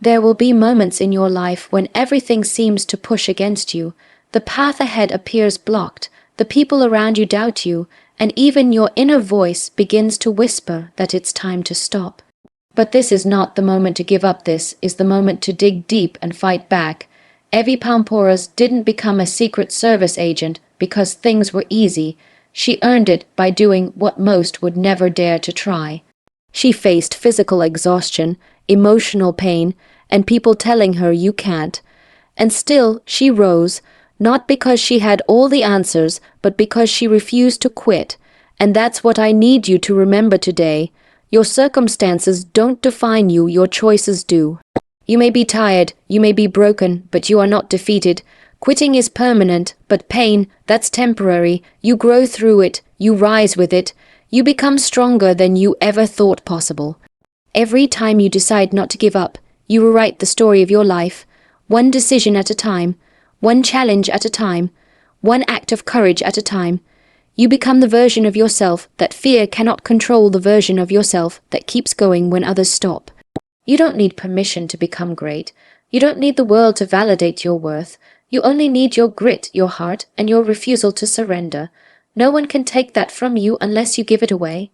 There will be moments in your life when everything seems to push against you. The path ahead appears blocked, the people around you doubt you, and even your inner voice begins to whisper that it's time to stop. But this is not the moment to give up. This is the moment to dig deep and fight back. Evy Poumpouras didn't become a Secret Service agent because things were easy. She earned it by doing what most would never dare to try. She faced physical exhaustion, emotional pain, and people telling her you can't. And still she rose, not because she had all the answers, but because she refused to quit. And that's what I need you to remember today. Your circumstances don't define you, your choices do. You may be tired, you may be broken, but you are not defeated. Quitting is permanent, but pain, that's temporary. You grow through it, you rise with it. You become stronger than you ever thought possible. Every time you decide not to give up, you rewrite the story of your life, one decision at a time, one challenge at a time, one act of courage at a time. You become the version of yourself that fear cannot control, the version of yourself that keeps going when others stop. You don't need permission to become great. You don't need the world to validate your worth. You only need your grit, your heart, and your refusal to surrender. No one can take that from you unless you give it away.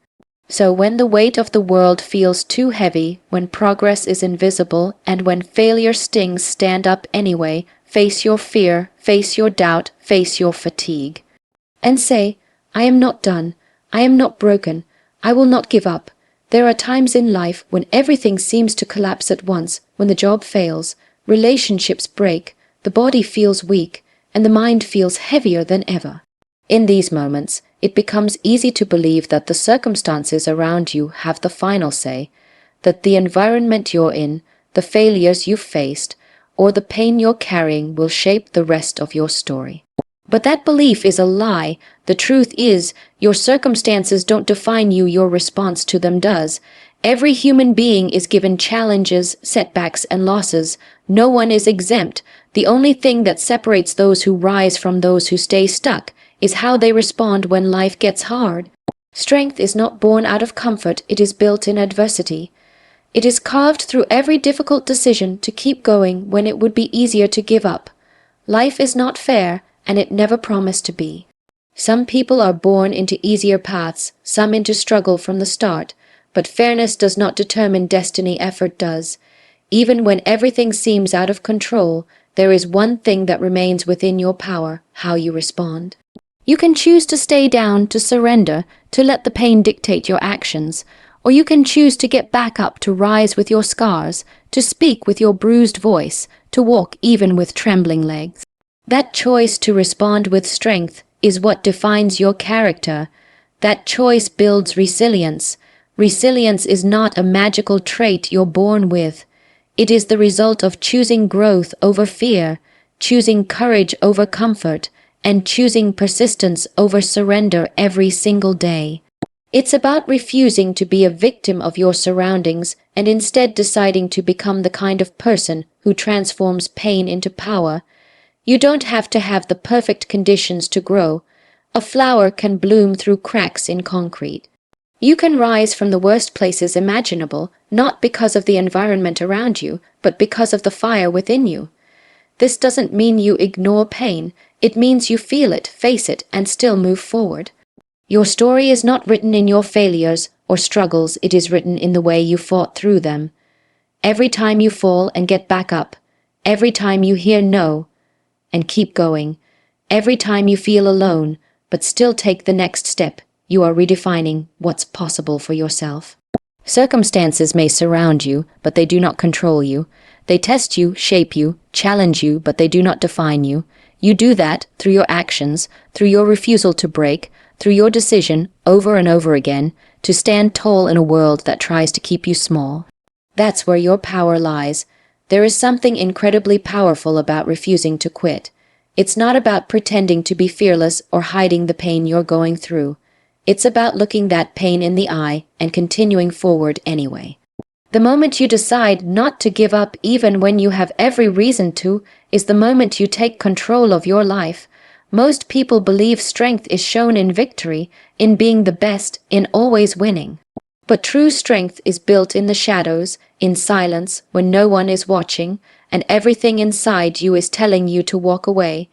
So when the weight of the world feels too heavy, when progress is invisible, and when failure stings, stand up anyway. Face your fear, face your doubt, face your fatigue. And say, I am not done. I am not broken. I will not give up. There are times in life when everything seems to collapse at once, when the job fails, relationships break, the body feels weak, and the mind feels heavier than ever. In these moments, it becomes easy to believe that the circumstances around you have the final say, that the environment you're in, the failures you've faced, or the pain you're carrying will shape the rest of your story. But that belief is a lie. The truth is, your circumstances don't define you, your response to them does. Every human being is given challenges, setbacks, and losses. No one is exempt. The only thing that separates those who rise from those who stay stuck is how they respond when life gets hard. Strength is not born out of comfort, it is built in adversity. It is carved through every difficult decision to keep going when it would be easier to give up. Life is not fair, and it never promised to be. Some people are born into easier paths, some into struggle from the start, but fairness does not determine destiny, effort does. Even when everything seems out of control, there is one thing that remains within your power: how you respond. You can choose to stay down, to surrender, to let the pain dictate your actions, or you can choose to get back up, to rise with your scars, to speak with your bruised voice, to walk even with trembling legs. That choice to respond with strength is what defines your character. That choice builds resilience. Resilience is not a magical trait you're born with. It is the result of choosing growth over fear, choosing courage over comfort, and choosing persistence over surrender every single day. It's about refusing to be a victim of your surroundings and instead deciding to become the kind of person who transforms pain into power. You don't have to have the perfect conditions to grow. A flower can bloom through cracks in concrete. You can rise from the worst places imaginable, not because of the environment around you, but because of the fire within you. This doesn't mean you ignore pain. It means you feel it, face it, and still move forward. Your story is not written in your failures or struggles, it is written in the way you fought through them. Every time you fall and get back up, every time you hear no and keep going, every time you feel alone but still take the next step, you are redefining what's possible for yourself. Circumstances may surround you, but they do not control you. They test you, shape you, challenge you, but they do not define you. You do that through your actions, through your refusal to break, through your decision, over and over again, to stand tall in a world that tries to keep you small. That's where your power lies. There is something incredibly powerful about refusing to quit. It's not about pretending to be fearless or hiding the pain you're going through. It's about looking that pain in the eye and continuing forward anyway. The moment you decide not to give up even when you have every reason to is the moment you take control of your life. Most people believe strength is shown in victory, in being the best, in always winning. But true strength is built in the shadows, in silence, when no one is watching, and everything inside you is telling you to walk away.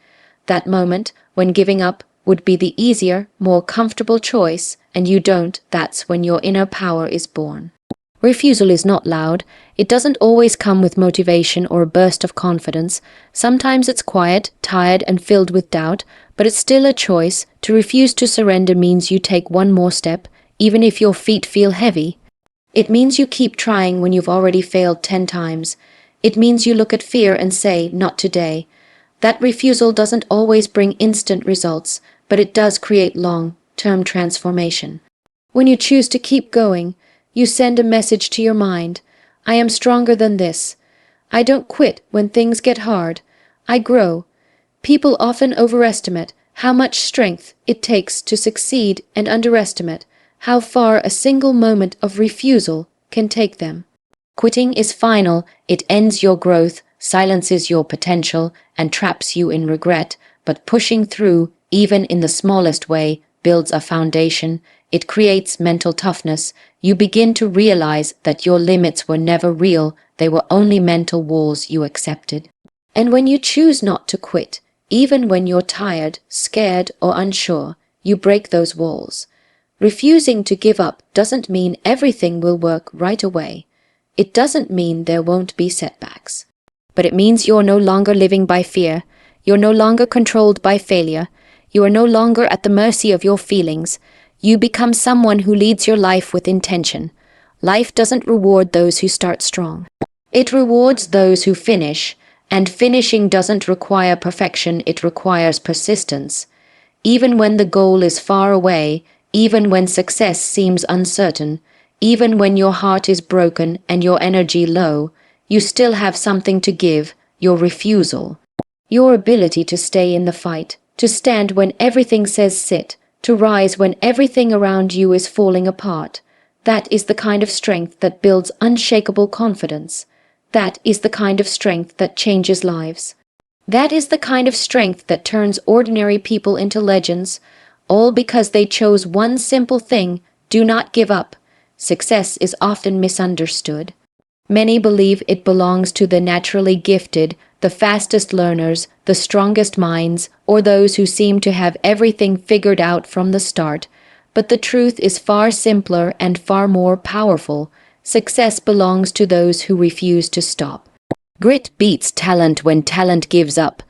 That moment, when giving up would be the easier, more comfortable choice, and you don't, that's when your inner power is born. Refusal is not loud. It doesn't always come with motivation or a burst of confidence. Sometimes it's quiet, tired, and filled with doubt, but it's still a choice. To refuse to surrender means you take one more step, even if your feet feel heavy. It means you keep trying when you've already failed 10 times. It means you look at fear and say, "Not today." That refusal doesn't always bring instant results, but it does create long-term transformation. When you choose to keep going, you send a message to your mind: I am stronger than this. I don't quit when things get hard. I grow. People often overestimate how much strength it takes to succeed and underestimate how far a single moment of refusal can take them. Quitting is final. It ends your growth, silences your potential, and traps you in regret, but pushing through, even in the smallest way, builds a foundation. It creates mental toughness. You begin to realize that your limits were never real, they were only mental walls you accepted. And when you choose not to quit, even when you're tired, scared, or unsure, you break those walls. Refusing to give up doesn't mean everything will work right away. It doesn't mean there won't be setbacks. But it means you're no longer living by fear. You're no longer controlled by failure. You are no longer at the mercy of your feelings. You become someone who leads your life with intention. Life doesn't reward those who start strong. It rewards those who finish, and finishing doesn't require perfection, it requires persistence. Even when the goal is far away, even when success seems uncertain, even when your heart is broken and your energy low, you still have something to give: your refusal. Your ability to stay in the fight, to stand when everything says sit, to rise when everything around you is falling apart. That is the kind of strength that builds unshakable confidence. That is the kind of strength that changes lives. That is the kind of strength that turns ordinary people into legends, all because they chose one simple thing: do not give up. Success is often misunderstood. Many believe it belongs to the naturally gifted, the fastest learners, the strongest minds, or those who seem to have everything figured out from the start. But the truth is far simpler and far more powerful. Success belongs to those who refuse to stop. Grit beats talent when talent gives up.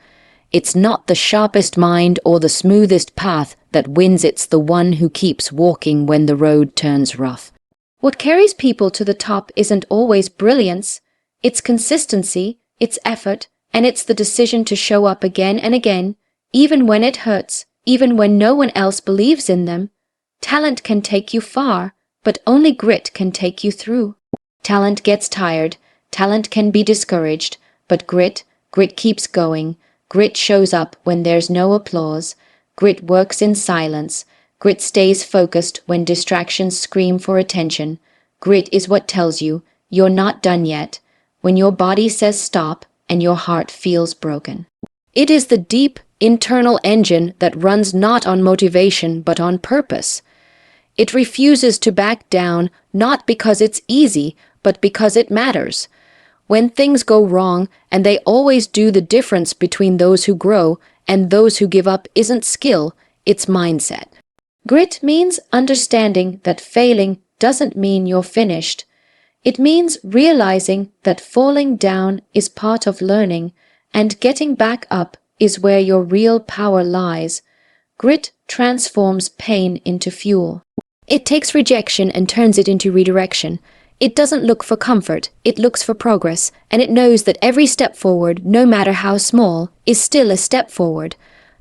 It's not the sharpest mind or the smoothest path that wins, it's the one who keeps walking when the road turns rough. What carries people to the top isn't always brilliance. It's consistency, it's effort, and it's the decision to show up again and again, even when it hurts, even when no one else believes in them. Talent can take you far, but only grit can take you through. Talent gets tired, talent can be discouraged, but grit keeps going. Grit shows up when there's no applause. Grit works in silence. Grit stays focused when distractions scream for attention. Grit is what tells you you're not done yet, when your body says stop and your heart feels broken. It is the deep, internal engine that runs not on motivation but on purpose. It refuses to back down, not because it's easy, but because it matters. When things go wrong, and they always do, the difference between those who grow and those who give up isn't skill, it's mindset. Grit means understanding that failing doesn't mean you're finished. It means realizing that falling down is part of learning, and getting back up is where your real power lies. Grit transforms pain into fuel. It takes rejection and turns it into redirection. It doesn't look for comfort, it looks for progress, and it knows that every step forward, no matter how small, is still a step forward.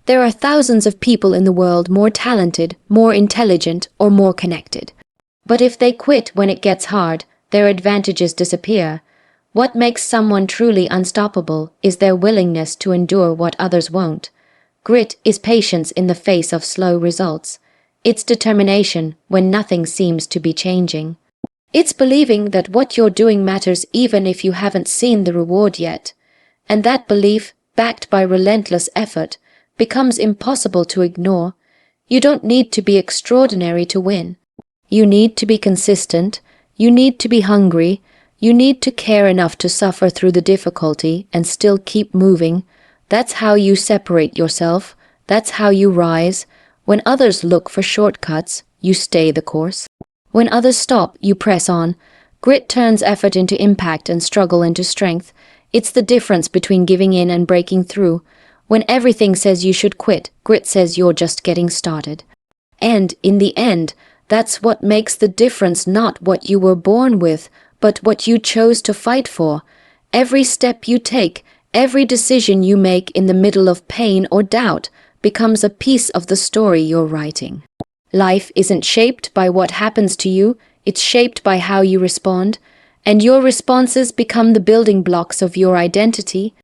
There are thousands of people in the world more talented, more intelligent, or more connected. But if they quit when it gets hard, their advantages disappear. What makes someone truly unstoppable is their willingness to endure what others won't. Grit is patience in the face of slow results. It's determination when nothing seems to be changing. It's believing that what you're doing matters even if you haven't seen the reward yet. And that belief, backed by relentless effort, becomes impossible to ignore. You don't need to be extraordinary to win. You need to be consistent. You need to be hungry. You need to care enough to suffer through the difficulty and still keep moving. That's how you separate yourself. That's how you rise. When others look for shortcuts, you stay the course. When others stop, you press on. Grit turns effort into impact and struggle into strength. It's the difference between giving in and breaking through. When everything says you should quit, grit says you're just getting started. And, in the end, that's what makes the difference, not what you were born with, but what you chose to fight for. Every step you take, every decision you make in the middle of pain or doubt becomes a piece of the story you're writing. Life isn't shaped by what happens to you, it's shaped by how you respond, and your responses become the building blocks of your identity.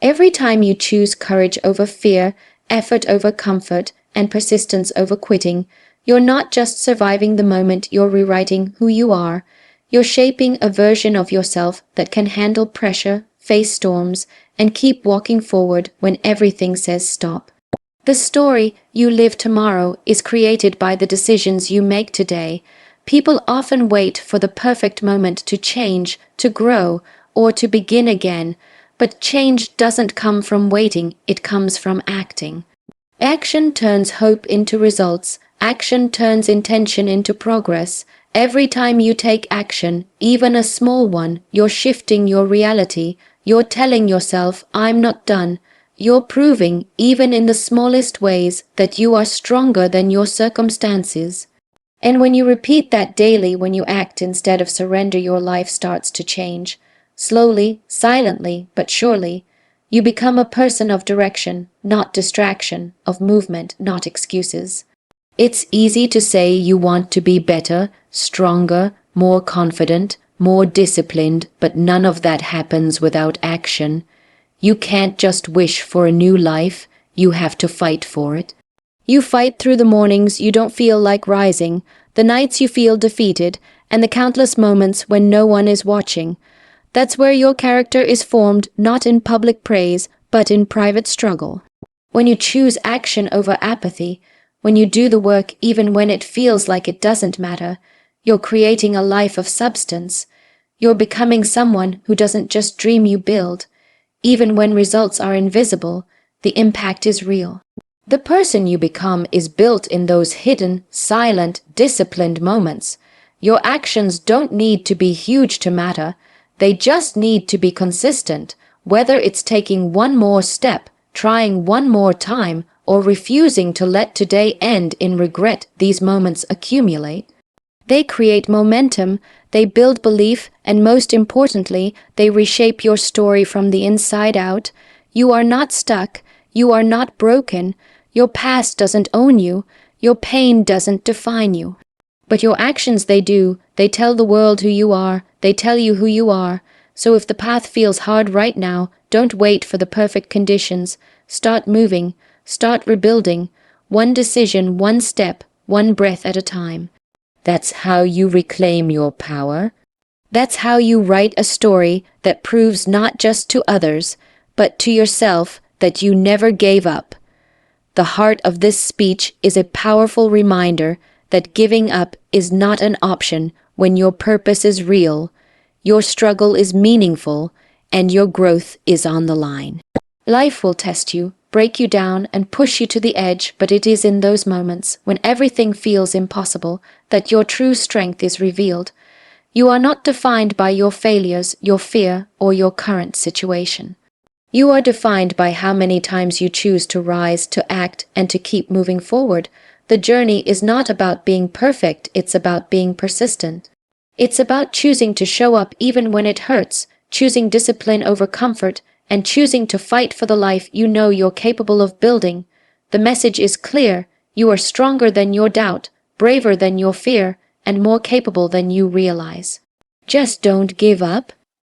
Every time you choose courage over fear, effort over comfort, and persistence over quitting, you're not just surviving the moment, you're rewriting who you are. You're shaping a version of yourself that can handle pressure, face storms, and keep walking forward when everything says stop. The story you live tomorrow is created by the decisions you make today. People often wait for the perfect moment to change, to grow, or to begin again, but change doesn't come from waiting, it comes from acting. Action turns hope into results. Action turns intention into progress. Every time you take action, even a small one, you're shifting your reality. You're telling yourself, I'm not done. You're proving, even in the smallest ways, that you are stronger than your circumstances. And when you repeat that daily, when you act instead of surrender, your life starts to change. Slowly, silently, but surely, you become a person of direction, not distraction, of movement, not excuses. It's easy to say you want to be better, stronger, more confident, more disciplined, but none of that happens without action. You can't just wish for a new life, you have to fight for it. You fight through the mornings you don't feel like rising, the nights you feel defeated, and the countless moments when no one is watching. That's where your character is formed, not in public praise, but in private struggle. When you choose action over apathy, when you do the work even when it feels like it doesn't matter, you're creating a life of substance. You're becoming someone who doesn't just dream, you build. Even when results are invisible, the impact is real. The person you become is built in those hidden, silent, disciplined moments. Your actions don't need to be huge to matter. They just need to be consistent, whether it's taking one more step, trying one more time, or refusing to let today end in regret. These moments accumulate. They create momentum, they build belief, and most importantly, they reshape your story from the inside out. You are not stuck, you are not broken, your past doesn't own you, your pain doesn't define you. But your actions, they do. They tell the world who you are, they tell you who you are. So if the path feels hard right now, don't wait for the perfect conditions. Start moving, start rebuilding, one decision, one step, one breath at a time. That's how you reclaim your power. That's how you write a story that proves not just to others, but to yourself that you never gave up. The heart of this speech is a powerful reminder that giving up is not an option when your purpose is real, your struggle is meaningful, and your growth is on the line. Life will test you, break you down, and push you to the edge, but it is in those moments, when everything feels impossible, that your true strength is revealed. You are not defined by your failures, your fear, or your current situation. You are defined by how many times you choose to rise, to act, and to keep moving forward. The journey is not about being perfect, it's about being persistent. It's about choosing to show up even when it hurts, choosing discipline over comfort, and choosing to fight for the life you know you're capable of building. The message is clear: you are stronger than your doubt, braver than your fear, and more capable than you realize. Just don't give up.